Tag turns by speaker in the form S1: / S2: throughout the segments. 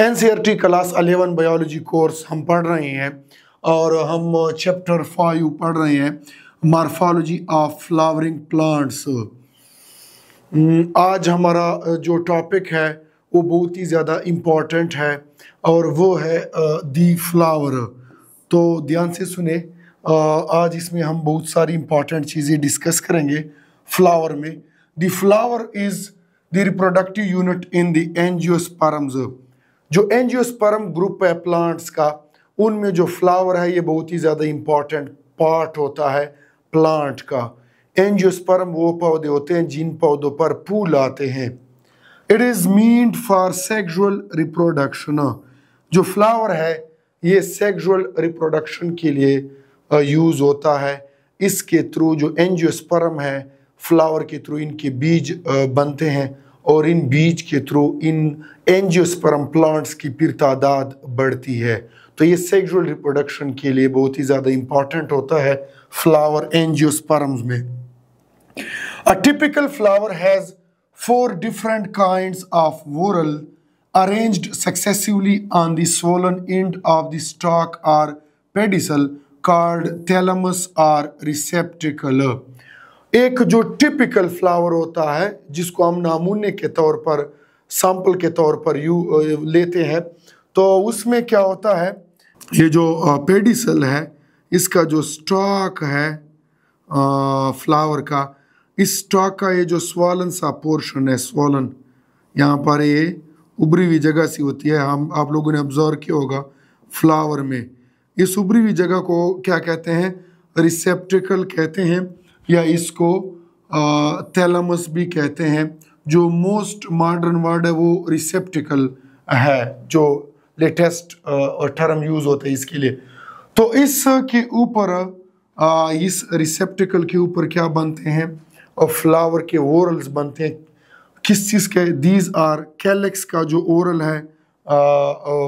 S1: NCERT class 11 biology course हम पढ़ रहे हैं और हम चैप्टर 5 पढ़ रहे हैं मॉर्फोलॉजी ऑफ फ्लावरिंग प्लांट्स। आज हमारा जो टॉपिक है वो बहुत ही ज़्यादा इम्पोर्टेंट है और वो है दी फ्लावर। तो ध्यान से सुने, आज इसमें हम बहुत सारी इम्पोर्टेंट चीज़ें डिस्कस करेंगे फ्लावर में। The flower is the reproductive unit in the angiosperms. जो एंजियोस्पर्म ग्रुप है प्लांट्स का, उनमें जो फ्लावर है ये बहुत ही ज़्यादा इम्पॉर्टेंट पार्ट होता है प्लांट का। एंजियोस्पर्म वो पौधे होते हैं जिन पौधों पर फूल आते हैं। It is meant for sexual reproduction. जो फ्लावर है ये सेक्सुअल रिप्रोडक्शन के लिए यूज़ होता है। इसके थ्रू जो एंजियोस्पर्म है फ्लावर के थ्रू इनके बीज बनते हैं और इन बीज के थ्रू इन एंजियोस्पर्म प्लांट्स की फिर तादाद बढ़ती है। तो ये सेक्सुअल रिप्रोडक्शन के लिए बहुत ही ज़्यादा इम्पॉर्टेंट होता है फ्लावर एंजियोस्पर्म्स में। A typical flower has 4 different kinds of whorl arranged successively on the swollen end of the stalk or pedicel called thalamus or receptacle। एक जो टिपिकल फ्लावर होता है जिसको हम नामूने के तौर पर सैंपल के तौर पर लेते हैं, तो उसमें क्या होता है, ये जो पेडिसल है इसका जो स्टॉक है फ्लावर का, इस स्टॉक का ये जो स्वॉलन सा पोर्शन है, स्वॉलन यहाँ पर ये उभरी हुई जगह सी होती है, आप लोगों ने ऑब्जर्व किया होगा फ्लावर में। इस उभरी हुई जगह को क्या कहते हैं, रिसेप्टिकल कहते हैं या इसको थैलेमस भी कहते हैं। जो मोस्ट मॉडर्न वर्ड है वो रिसेप्टिकल है, जो लेटेस्ट टर्म यूज होता है इसके लिए। तो इसके ऊपर इस रिसेप्टिकल के ऊपर क्या बनते हैं, और फ्लावर के ओरल्स बनते हैं। किस चीज़ के, दीज आर कैलेक्स का जो ओरल है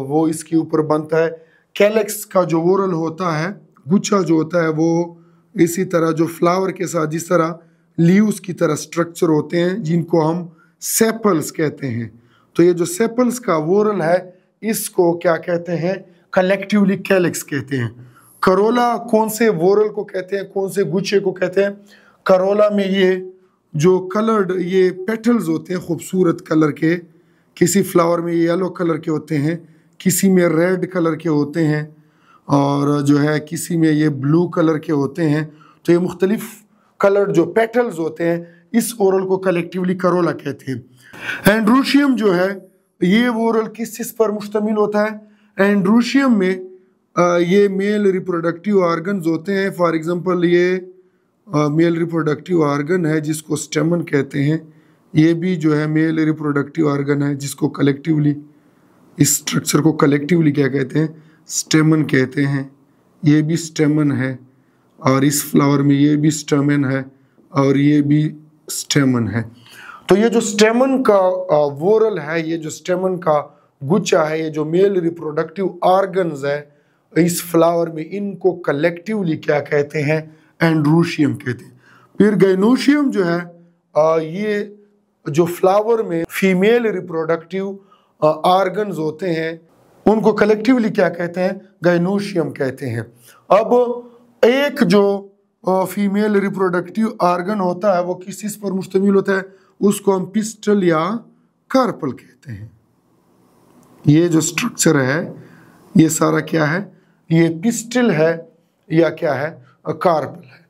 S1: वो इसके ऊपर बनता है। कैलेक्स का जो ओरल होता है, गुच्छा जो होता है, वो इसी तरह जो फ्लावर के साथ जिस तरह लीव्स की तरह स्ट्रक्चर होते हैं जिनको हम सेपल्स कहते हैं। तो ये जो सेपल्स का वोरल है इसको क्या कहते हैं, कलेक्टिवली कैलेक्स कहते हैं। करोला कौन से वोरल को कहते हैं, कौन से गुच्छे को कहते हैं? करोला में ये जो कलर्ड ये पेटल्स होते हैं खूबसूरत कलर के, किसी फ्लावर में ये येलो कलर के होते हैं, किसी में रेड कलर के होते हैं और जो है किसी में ये ब्लू कलर के होते हैं। तो ये मुख्तलिफ कलर जो पेटल्स होते हैं इस ओरल को कलेक्टिवली करोला कहते हैं। एंड्रोशियम जो है ये ओरल किस चीज़ पर मुश्तमिल होता है? एंड्रोशियम में ये मेल रिप्रोडक्टिव ऑर्गन्स होते हैं। फॉर एग्जांपल ये मेल रिप्रोडक्टिव ऑर्गन है जिसको स्टेमन कहते हैं। ये भी जो है मेल रिप्रोडक्टिव ऑर्गन है जिसको कलेक्टिवली, इस स्ट्रक्चर को कलेक्टिवली क्या कहते हैं, स्टेमन कहते हैं। ये भी स्टेमन है और इस फ्लावर में ये भी स्टेमन है और ये भी स्टेमन है। तो ये जो स्टेमन का वोरल है, ये जो स्टेमन का गुच्छा है, ये जो मेल रिप्रोडक्टिव ऑर्गन्स है इस फ्लावर में, इनको कलेक्टिवली क्या कहते हैं, एंड्रोशियम कहते हैं। फिर गाइनोशियम जो है ये जो फ्लावर में फीमेल रिप्रोडक्टिव ऑर्गन्स होते हैं उनको कलेक्टिवली क्या कहते हैं, गाइनोशियम कहते हैं। अब एक जो फीमेल रिप्रोडक्टिव ऑर्गन होता है वो किस चीज़ पर मुश्तमिल होता है, उसको हम पिस्टल या कार्पल कहते हैं। ये जो स्ट्रक्चर है ये सारा क्या है, ये पिस्टल है या क्या है, कार्पल है।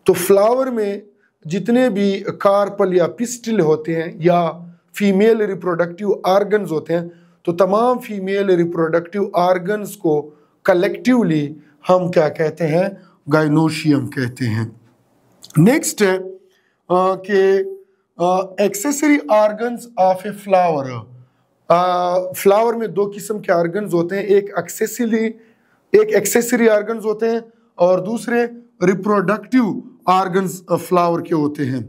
S1: तो फ्लावर में जितने भी कार्पल या पिस्टल होते हैं या फीमेल रिप्रोडक्टिव ऑर्गन्स होते हैं, तो तमाम फीमेल रिप्रोडक्टिव ऑर्गन्स को कलेक्टिवली हम क्या कहते हैं, गाइनोशियम कहते हैं। नेक्स्ट है कि accessory organs of a flower. Flower में 2 किस्म के ऑर्गन्स होते हैं, एक एक्सेसरी ऑर्गन्स होते हैं और दूसरे रिप्रोडक्टिव ऑर्गन्स फ्लावर के होते हैं।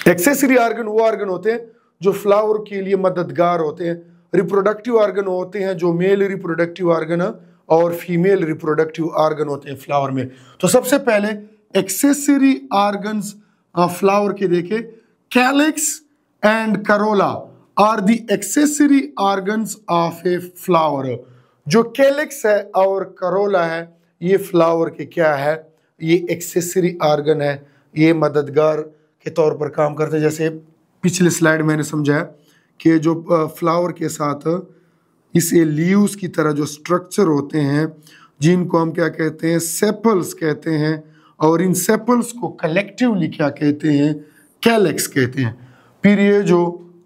S1: एक्सेसरी ऑर्गन वो ऑर्गन होते हैं जो फ्लावर के लिए मददगार होते हैं। रिप्रोडक्टिव ऑर्गन होते हैं जो मेल रिप्रोडक्टिव ऑर्गन और फीमेल रिप्रोडक्टिव ऑर्गन होते हैं फ्लावर में। तो सबसे पहले एक्सेसरी ऑर्गन्स फ्लावर के देखें, calyx and corolla are the accessory organs of a flower. जो कैलिक्स है और करोला है ये फ्लावर के क्या है, ये एक्सेसरी ऑर्गन है, ये मददगार के तौर पर काम करते हैं। जैसे पिछले स्लाइड मैंने समझाया कि जो फ्लावर के साथ इसे लीव्स की तरह जो स्ट्रक्चर होते हैं जिनको हम क्या कहते हैं, सेपल्स कहते हैं, और इन सेपल्स को कलेक्टिवली क्या कहते हैं, कैलिक्स कहते हैं। फिर ये जो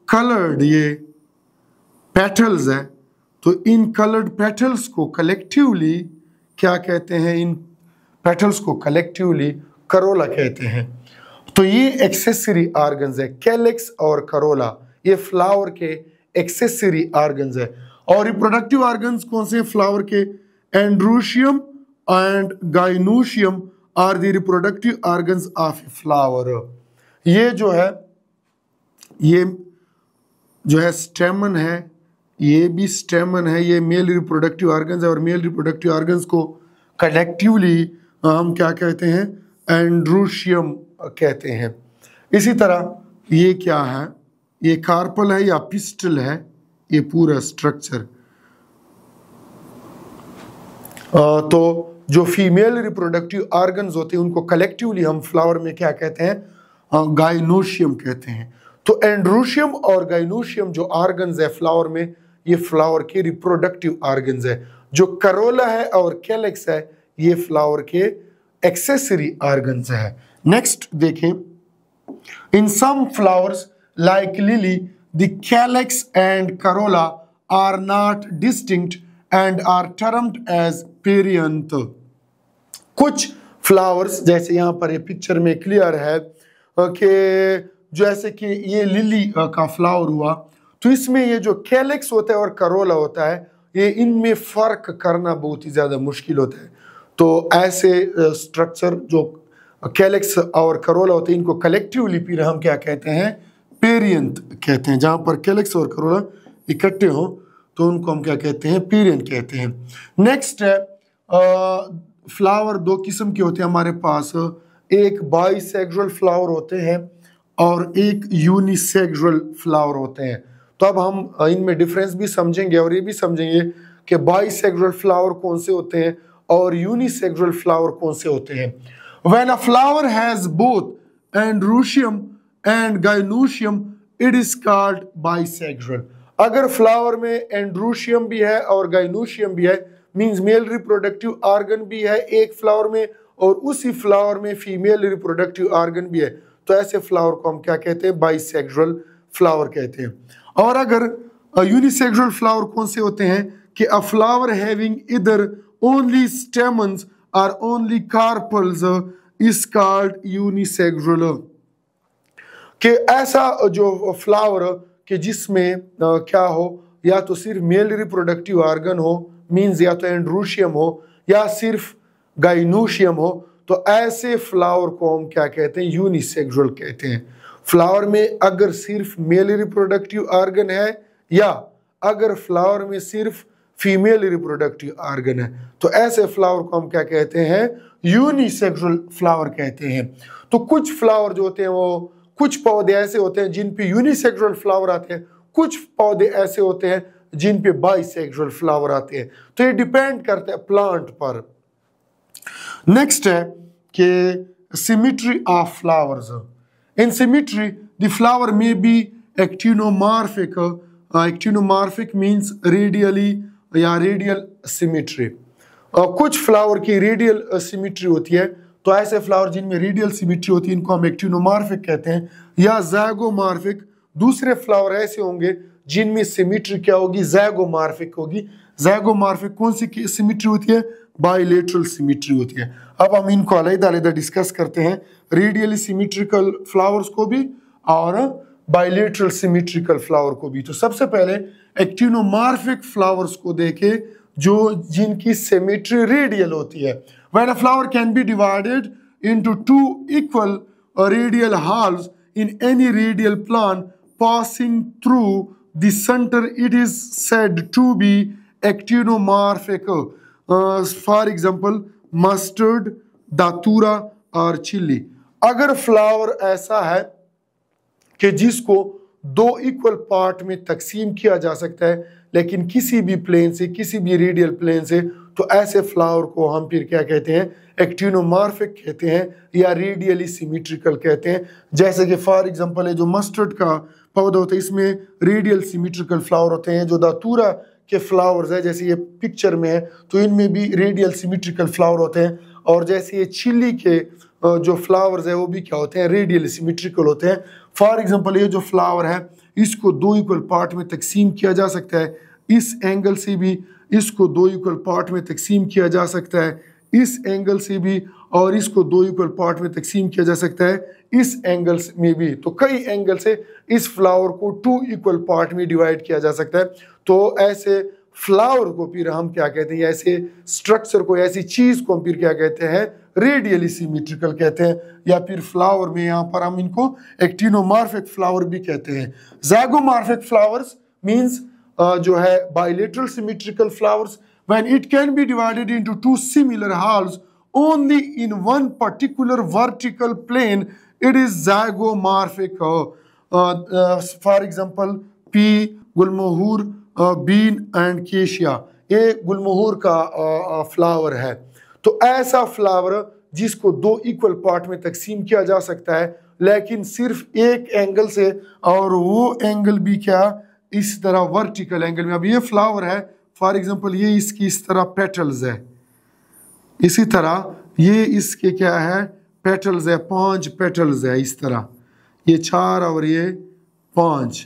S1: कलर्ड ये पेटल्स है तो इन कलर्ड पेटल्स को कलेक्टिवली क्या कहते हैं, इन पेटल्स को कलेक्टिवली करोला कहते हैं। तो ये एक्सेसरी ऑर्गन्स है, कैलिक्स और करोला ये फ्लावर के एक्सेसरी ऑर्गन्स है। और रिप्रोडक्टिव ऑर्गन्स कौन से हैं फ्लावर के, androecium and gynoecium are the reproductive organs of a flower. ये जो है स्टेमन है, ये भी स्टेमन है, ये मेल रिप्रोडक्टिव ऑर्गन्स है, और मेल रिप्रोडक्टिव ऑर्गन्स को कलेक्टिवली हम क्या कहते हैं, एंड्रोशियम कहते हैं। इसी तरह ये क्या है, ये कार्पल है या पिस्टल है, ये पूरा स्ट्रक्चर। तो जो फीमेल रिप्रोडक्टिव ऑर्गन्स होते हैं उनको कलेक्टिवली हम फ्लावर में क्या कहते हैं, गाइनोशियम कहते हैं। तो एंड्रोशियम और गाइनोशियम जो ऑर्गन्स है फ्लावर में, ये फ्लावर के रिप्रोडक्टिव ऑर्गन्स है। जो करोला है और कैलिक्स है ये फ्लावर के एक्सेसरी ऑर्गन्स है। नेक्स्ट देखें, in some flowers like lily the calyx and corolla are not distinct and are termed as perianth. कुछ फ्लावर्स जैसे यहाँ पर ये पिक्चर में क्लियर है कि जैसे कि ये लिली का फ्लावर हुआ तो इसमें ये जो कैलिक्स होता है और करोला होता है ये इनमें फर्क करना बहुत ही ज्यादा मुश्किल होता है। तो ऐसे स्ट्रक्चर जो कैलिक्स और करोला होते हैं इनको कलेक्टिवली फिर हम क्या कहते हैं, पेरियंथ कहते हैं। जहां पर कैलिक्स और करोला इकट्ठे हो तो उनको हम क्या कहते हैं, पेरियंथ कहते हैं। नेक्स्ट है फ्लावर दो किस्म के होते हैं हमारे पास, एक बाइसेक्सुअल फ्लावर होते हैं और एक यूनिसेक्सुअल फ्लावर होते हैं। तो अब हम इनमें डिफरेंस भी समझेंगे और ये भी समझेंगे कि बाइसेक्सुअल फ्लावर कौन से होते हैं और यूनिसेक्सुअल फ्लावर कौन से होते हैं। When a flower has both androecium and gynoecium, it is called bisexual. अगर फ्लावर में एंड्रोशियम भी है और गाइनोशियम भी है, मींस मेल रिप्रोडक्टिव ऑर्गन भी है एक फ्लावर में और उसी फ्लावर में फीमेल रिप्रोडक्टिव ऑर्गन भी है, तो ऐसे फ्लावर को हम क्या कहते हैं, बाइसेक्सुअल फ्लावर कहते हैं। और अगर यूनिसेक्सुअल फ्लावर कौन से होते हैं कि अ फ्लावर हैविंग इधर only stamens or only carpels is called unisexual। कि ऐसा जो फ्लावर कि जिसमें क्या हो, या तो सिर्फ मेल रिप्रोडक्टिव ऑर्गन हो, मींस या तो एंड्रोशियम हो या सिर्फ गाइनोशियम हो, तो ऐसे फ्लावर को हम क्या कहते हैं, यूनिसेक्सुअल कहते हैं। फ्लावर में अगर सिर्फ मेल रिप्रोडक्टिव ऑर्गन है या अगर फ्लावर में सिर्फ फीमेल रिप्रोडक्टिव ऑर्गन है तो ऐसे फ्लावर को हम क्या कहते हैं, यूनिसेक्सुअल फ्लावर कहते हैं। तो कुछ फ्लावर जो होते हैं वो, कुछ पौधे ऐसे होते हैं जिन पे यूनिसेक्सुअल फ्लावर आते हैं, कुछ पौधे ऐसे होते हैं जिन पे बाइसेक्सुअल फ्लावर आते हैं। तो ये डिपेंड करता है प्लांट पर। नेक्स्ट है कि symmetry of flowers. In symmetry the flower में be actinomorphic. Actinomorphic means radially या रेडियल सिमेट्री। कुछ फ्लावर की रेडियल सिमेट्री होती है, तो ऐसे फ्लावर जिनमें रेडियल सिमेट्री होती है इनको हम एक्टिनोमॉर्फिक कहते हैं, या ज़ैगोमॉर्फिक। दूसरे फ्लावर ऐसे होंगे जिनमें सिमेट्री क्या होगी, ज़ैगोमॉर्फिक होगी। ज़ैगोमॉर्फिक कौन सी सिमेट्री होती है, बाइलेटरल सिमेट्री होती है। अब हम इनको अलग-अलग डिस्कस करते हैं, रेडियली सिमेट्रिकल फ्लावर्स को भी और बाइलेटरल सिमेट्रिकल फ्लावर को भी। तो सबसे पहले एक्टिनोमॉर्फिक फ्लावर्स को देखें जो जिनकी सिमेट्री रेडियल होती है। When a flower can be divided into two equal radial halves in any radial plane passing through the center, it is said to be actinomorphic. For example, mustard, datura और chilli. अगर flower ऐसा है कि जिसको दो equal part में तकसीम किया जा सकता है, लेकिन किसी भी प्लेन से, किसी भी रेडियल प्लेन से, तो ऐसे फ्लावर को हम फिर क्या कहते हैं, एक्टिनोमॉर्फिक कहते हैं या रेडियली सिमेट्रिकल कहते हैं। जैसे कि फॉर एग्जांपल है जो मस्टर्ड का पौधा होता है, इसमें रेडियल सिमेट्रिकल फ्लावर होते हैं। जो दातूरा के फ्लावर्स है, जैसे ये पिक्चर में है, तो इनमें भी रेडियल सिमेट्रिकल फ्लावर होते हैं। और जैसे ये चिल्ली के जो फ्लावर्स है वो भी क्या होते हैं, रेडियल सिमेट्रिकल होते हैं। फॉर एग्जांपल ये जो फ्लावर है, इसको दो इक्वल पार्ट में तकसीम किया जा सकता है। इस एंगल से भी इसको दो इक्वल पार्ट में तकसीम किया जा सकता है, इस एंगल से भी, और इसको दो इक्वल पार्ट में तकसीम किया जा सकता है इस एंगल में भी। तो कई एंगल से इस फ्लावर को टू इक्वल पार्ट में डिवाइड किया जा सकता है। तो ऐसे फ्लावर को फिर हम क्या कहते हैं, ऐसे स्ट्रक्चर को, ऐसी चीज को हम फिर क्या कहते हैं, रेडियली सिमेट्रिकल कहते हैं। या फिर फ्लावर में यहाँ पर हम इनको एक्टिनोमॉर्फिक फ्लावर भी कहते हैं। ज़ाइगोमॉर्फिक फ्लावर्स मींस जो है bilateral symmetrical flowers when it can be divided into two similar halves only in one particular vertical plane, it is zygomorphic. For example, pea, gulmohar, bean and cassia, ये गुलमोहूर का flower है। तो ऐसा फ्लावर जिसको दो इक्वल पार्ट में तकसीम किया जा सकता है, लेकिन सिर्फ एक एंगल से, और वो एंगल भी क्या, इस तरह वर्टिकल एंगल में। अब ये फ्लावर है, फॉर एग्जांपल ये इसकी इस तरह पेटल्स है, इसी तरह ये इसके क्या है, पेटल्स है, 5 पेटल्स है इस तरह, ये 4 और ये 5।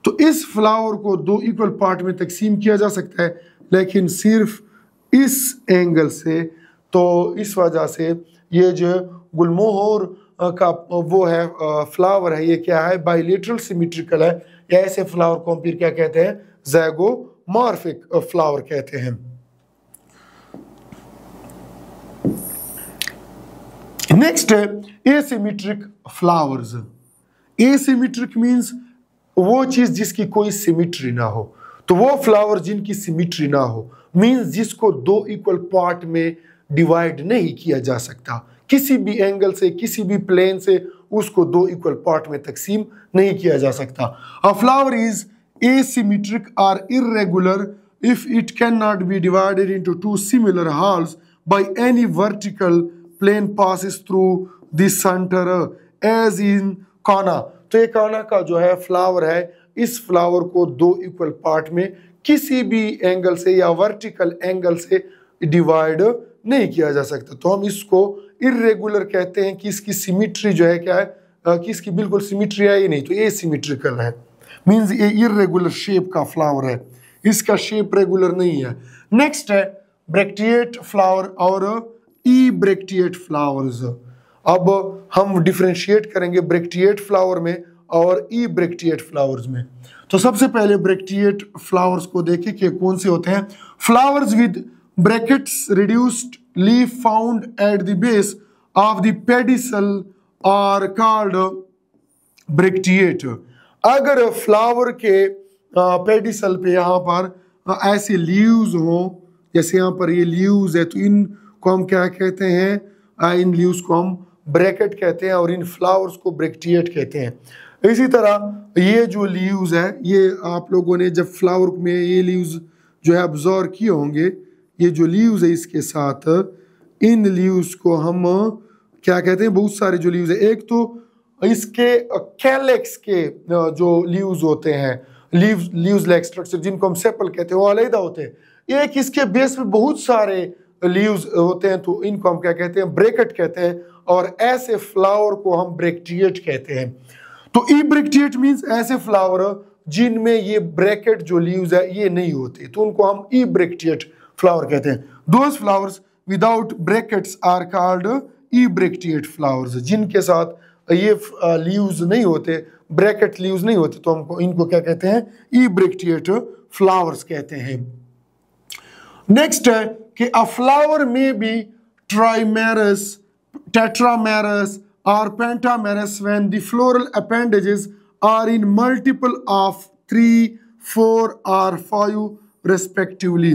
S1: तो इस फ्लावर को दो इक्वल पार्ट में तकसीम किया जा सकता है, लेकिन सिर्फ इस एंगल से। तो इस वजह से ये जो गुलमोहर का वो है फ्लावर है, ये क्या है, बाइलेटरल सिमेट्रिकल है। या ऐसे फ्लावर को हम फिर क्या कहते हैं, ज़ाइगोमॉर्फिक फ्लावर कहते हैं। नेक्स्ट है एसिमेट्रिक फ्लावर्स। एसिमेट्रिक मींस वो चीज जिसकी कोई सिमेट्री ना हो। तो वो फ्लावर जिनकी सिमेट्री ना हो मींस जिसको दो इक्वल पार्ट में डिवाइड नहीं किया जा सकता, किसी भी एंगल से, किसी भी प्लेन से उसको दो इक्वल पार्ट में तकसीम नहीं किया जा सकता। अ flower is asymmetric or irregular if it cannot be divided into two similar halves by any vertical plane passes through the center, as in काना। तो ये काना का जो है फ्लावर है, इस फ्लावर को दो इक्वल पार्ट में किसी भी एंगल से या वर्टिकल एंगल से डिवाइड नहीं किया जा सकता। तो हम इसको इरेगुलर कहते हैं कि इसकी सिमेट्री जो है क्या है, कि इसकी बिल्कुल सिमेट्री है ही नहीं, तो ये सिमेट्रिकल है। मींस ये इरेगुलर शेप का फ्लावर है, इसका शेप रेगुलर नहीं है। नेक्स्ट है ब्रैक्टिएट फ्लावर और ई ब्रैक्टिएट फ्लावर्स। अब हम डिफरेंशिएट करेंगे ब्रैक्टिएट फ्लावर में और ई ब्रैक्टिएट फ्लावर्स में। तो सबसे पहले ब्रैक्टिएट फ्लावर्स को देखें कि कौन से होते हैं। Flowers with brackets reduced leaf found at the base of the pedicel are called bracteate. अगर फ्लावर के पेडिसल पे यहाँ पर ऐसे लीव्स हो, जैसे यहाँ पर ये लीव्स है, तो इनको हम क्या कहते हैं, इन लीव्स को हम ब्रैकेट कहते हैं और इन फ्लावर्स को ब्रैक्टिएट कहते हैं। इसी तरह ये जो लीव्स है, ये आप लोगों ने जब फ्लावर में ये लीव्स जो है ऑब्जर्व किए होंगे, ये जो लीव्स है इसके साथ, इन लीव्स को हम क्या कहते हैं, बहुत सारे जो लीव्स है, एक तो इसके कैलेक्स के जो लीव्स होते हैं, लीव्स लाइक स्ट्रक्चर जिनको हम सेपल कहते हैं, वो अलग होते हैं। एक इसके बेस पे बहुत सारे लीव्स होते हैं, तो इनको हम क्या कहते हैं, ब्रैकेट कहते हैं, और ऐसे फ्लावर को हम ब्रैक्टिएट कहते हैं। तो ई ब्रैक्टिएट मींस ऐसे फ्लावर जिनमें ये ब्रैकेट जो लीव्स है ये नहीं होते, तो उनको हम ई ब्रैक्टिएट फ्लावर कहते हैं। Those flowers without brackets are called ebracteate flowers. जिनके साथ ये लीव्स नहीं होते, ब्रैकेट लीव्स नहीं होते, तो हमको इनको क्या कहते हैं, ई ब्रैक्टिएट फ्लावर्स कहते हैं। नेक्स्ट है कि अ फ्लावर में बी ट्राइमेरस, टेट्रामेरस और pentamerous when the floral appendages are in multiple of 3, 4 और 5 रेस्पेक्टिवली।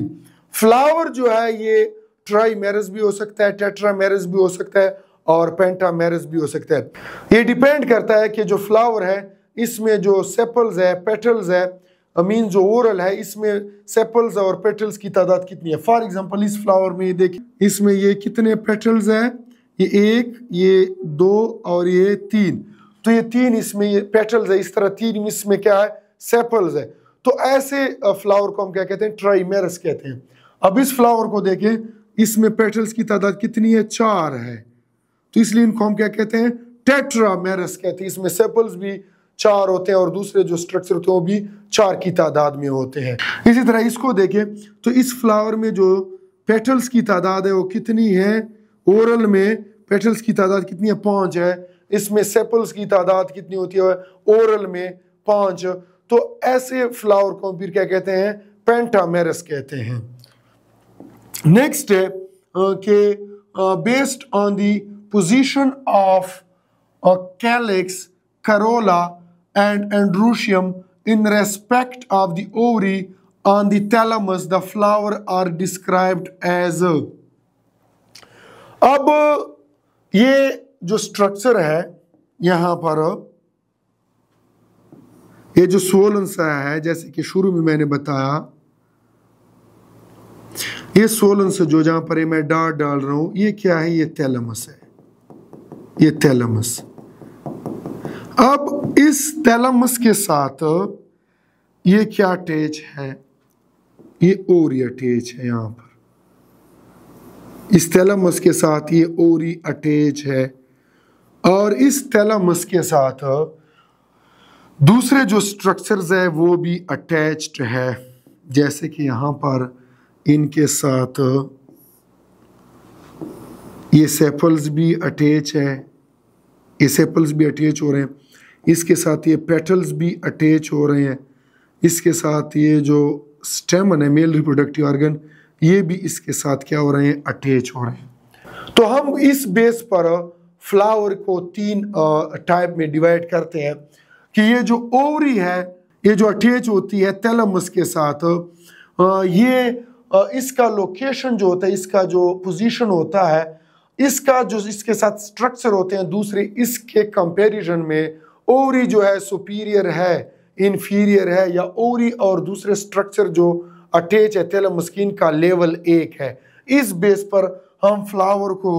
S1: फ्लावर जो है ये ट्राइमेरस भी हो सकता है, टेट्रामेरस भी हो सकता है और पेंटामेरस भी हो सकता है। ये डिपेंड करता है कि जो फ्लावर है इसमें जो सेपल्स है, पेटल्स है, मीन जो ओरल है, इसमें सेपल्स और पेटल्स की तादाद कितनी है। फॉर एग्जांपल इस फ्लावर में ये देखिए, इसमें ये कितने पेटल्स है, ये 1, ये 2 और ये 3। तो ये 3 इसमें ये पेटल्स है, इस तरह 3 इसमें क्या है, सेपल्स है। तो ऐसे फ्लावर को हम क्या कहते हैं, ट्राइमेरस कहते हैं। अब इस फ्लावर को देखें, इसमें पेटल्स की तादाद कितनी है, 4 है। तो इसलिए इनको हम क्या कहते हैं, टेट्रामेरस कहते हैं। इसमें सेपल्स भी 4 होते हैं और दूसरे जो स्ट्रक्चर होते हैं वो भी 4 की तादाद में होते हैं। इसी तरह इसको देखें तो इस फ्लावर में जो पेटल्स की तादाद है वो कितनी है, ओरल में पेटल्स की तादाद कितनी है, 5 है। इसमें सेपल्स की तादाद कितनी होती है, ओरल में 5। तो ऐसे फ्लावर को फिर क्या कहते हैं, पेंटामेरस कहते हैं। नेक्स्ट है कि based on the position of calyx, corolla and androecium in respect of the ovary on the thalamus, the flower are described as। अब ये जो स्ट्रक्चर है यहाँ पर, ये जो सोलन सा है, जैसे कि शुरू में मैंने बताया, ये सोलन से जो जहां पर ये मैं डाल रहा हूं, ये क्या है, ये थैलेमस है, ये थैलेमस। अब इस थैलेमस के साथ ये क्या अटैच है, ये ओरी अटैच है। यहाँ पर इस थैलेमस के साथ ये ओरी अटैच है और इस थैलेमस के साथ दूसरे जो स्ट्रक्चर्स है वो भी अटैच्ड है। जैसे कि यहाँ पर इनके साथ ये सेपल्स भी अटैच है, ये सेपल्स भी अटैच हो रहे हैं, इसके साथ ये पेटल्स भी अटैच हो रहे हैं, इसके साथ ये जो स्टेमन है, मेल रिप्रोडक्टिव ऑर्गन, ये भी इसके साथ क्या हो रहे हैं, अटैच हो रहे हैं। तो हम इस बेस पर फ्लावर को 3 टाइप में डिवाइड करते हैं कि ये जो ओवरी है, ये जो अटैच होती है थैलेमस के साथ, ये इसका लोकेशन जो होता है, इसका जो पोजीशन होता है, इसका जो इसके साथ स्ट्रक्चर होते हैं दूसरे, इसके कंपैरिजन में ओवरी जो है सुपीरियर है, इन्फीरियर है, या ओवरी और दूसरे स्ट्रक्चर जो अटैच है थैलेमस की, इनका लेवल 1 है। इस बेस पर हम फ्लावर को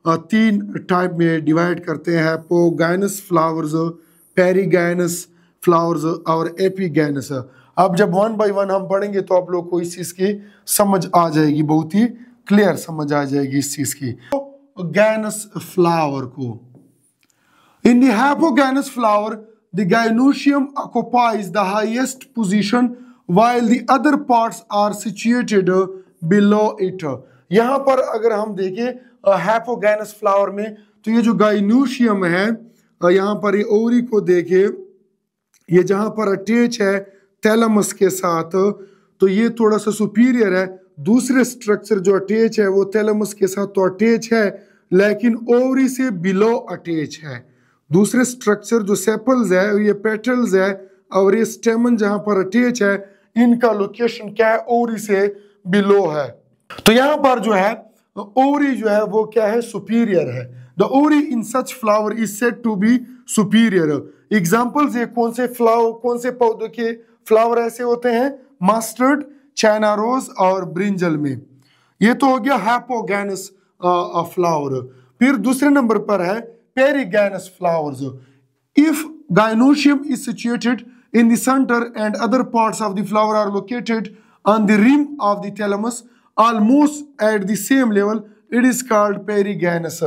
S1: 3 टाइप में डिवाइड करते हैं, पोगाइनस फ्लावर्स, पेरीगाइनस फ्लावर्स और एपीगाइनस। अब जब 1 बाय 1 हम पढ़ेंगे तो आप लोग को इस चीज की समझ आ जाएगी, बहुत ही क्लियर समझ आ जाएगी इस चीज की। गैनस फ्लावर को, in the hypogynous flower the gynoecium occupies the highest position while the other parts are situated below it। यहाँ पर अगर हम देखें हाइपोगैनस फ्लावर में, तो ये जो गाइनोशियम है, यहाँ पर ये ओवरी को देखें, ये जहाँ पर अटैच है थैलेमस के साथ, तो ये थोड़ा सा सुपीरियर है। दूसरे स्ट्रक्चर जो अटैच है वो थैलेमस के साथ तो अटैच है, लेकिन ओवरी से बिलो अटैच है। दूसरे स्ट्रक्चर जो सेपल्स है, ये पेटल्स है और ये स्टेमन जहां पर अटैच है, इनका लोकेशन क्या है, ओवरी से बिलो है। तो यहाँ पर जो है ओवरी जो है वो क्या है, सुपीरियर है। The ovary in such flower is said to be superior. Examples ये कौन से फ्लावर, कौन से पौधों के फ्लावर ऐसे होते हैं, मस्टर्ड, चाइना रोज और ब्रिंजल में। ये तो हो गया हाइपोगैनस फ्लावर। फिर दूसरे नंबर पर है perigynous flowers. If gynoecium is situated in the center and other parts of the flower are located on the rim of the thalamus almost at the same level, it is called perigynous।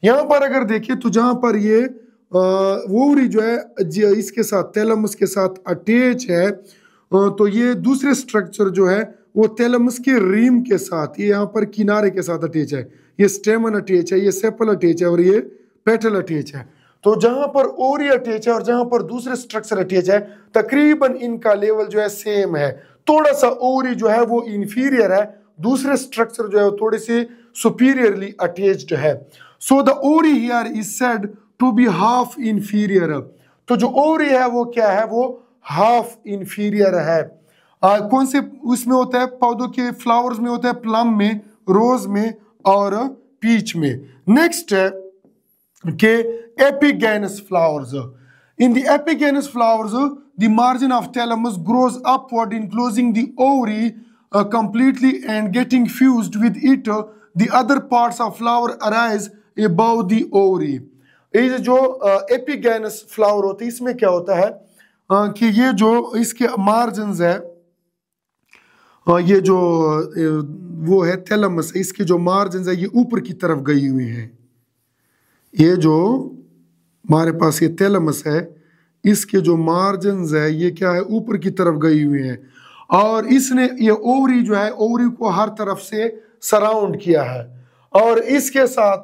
S1: यहाँ पर अगर देखिए तो जहाँ पर ये ovary जो है इसके साथ थैलेमस के साथ अटैच है, तो ये दूसरे स्ट्रक्चर जो है वो थैलेमस के रिम के साथ, ये यहाँ पर किनारे के साथ अटैच है। ये स्टेमन अटैच है, ये सेपल अटैच है और ये पेटल अटैच है। तो जहां पर ओवरी अटैच है और जहां पर दूसरे स्ट्रक्चर अटैच है, तकरीबन इनका लेवल जो है सेम है। थोड़ा सा ओवरी जो है वो इंफीरियर है, दूसरे स्ट्रक्चर जो है वो थोड़े से सुपीरियरली अटैच्ड है। So the ovary here is said to be half inferior. तो जो ओवरी है वो क्या है, वो हाफ इंफीरियर है। कौन से उसमें होता है, पौधों के फ्लावर्स में होता है, प्लम में, रोज में और पीच में। नेक्स्ट है के epigynous flowers. In the epigenous flowers, the margin of thalamus grows upward, enclosing the ovary completely and getting fused with it. The other parts of flower arise above the ovary. ये जो एपिगेनस flower होती है इसमें क्या होता है कि ये जो इसके मार्जिन्स है, ये जो वो है थैलमस, इसके जो मार्जिन्स है ये ऊपर की तरफ गई हुई है। ये जो हमारे पास ये थैलमस है इसके जो मार्जिन्स है ये क्या है, ऊपर की तरफ गई हुई है। और इसने ये ओवरी जो है, ओवरी को हर तरफ से सराउंड किया है। और इसके साथ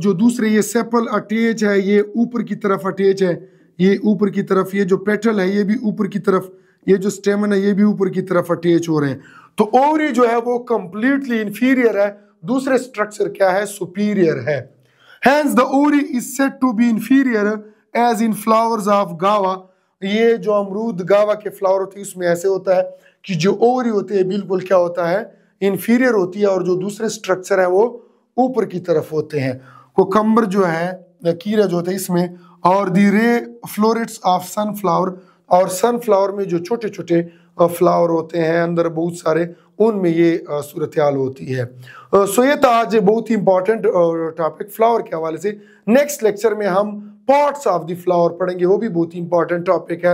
S1: जो दूसरे ये सेपल अटैच है, ये ऊपर की तरफ अटैच है, ये ऊपर की तरफ, ये जो पेटल है ये भी ऊपर की तरफ, ये जो स्टेमन है ये भी ऊपर की तरफ अटैच हो रहे हैं। तो ओवरी जो है वो कंप्लीटली इंफीरियर है, दूसरे स्ट्रक्चर क्या है, सुपीरियर है। Hence the ovary is said to be inferior as in flowers of guava. ये जो अमरूद गावा के फ्लावर होते हैं उसमें ऐसे होता है कि जो ओवरी होती है बिल्कुल क्या होता है, इंफीरियर होती है, और जो दूसरे स्ट्रक्चर है वो ऊपर की तरफ होते हैं। कोकम्बर जो है, कीड़ा जो होता है इसमें, और दी रे फ्लोरेट्स ऑफ सनफ्लावर, और सनफ्लावर में जो छोटे छोटे फ्लावर होते हैं अंदर बहुत सारे, उनमें ये सूरत हाल होती है। सो ये था आज बहुत ही इंपॉर्टेंट टॉपिक फ्लावर के हवाले से। नेक्स्ट लेक्चर में हम पार्ट्स ऑफ द फ्लावर पढ़ेंगे, वो भी बहुत ही इंपॉर्टेंट टॉपिक है।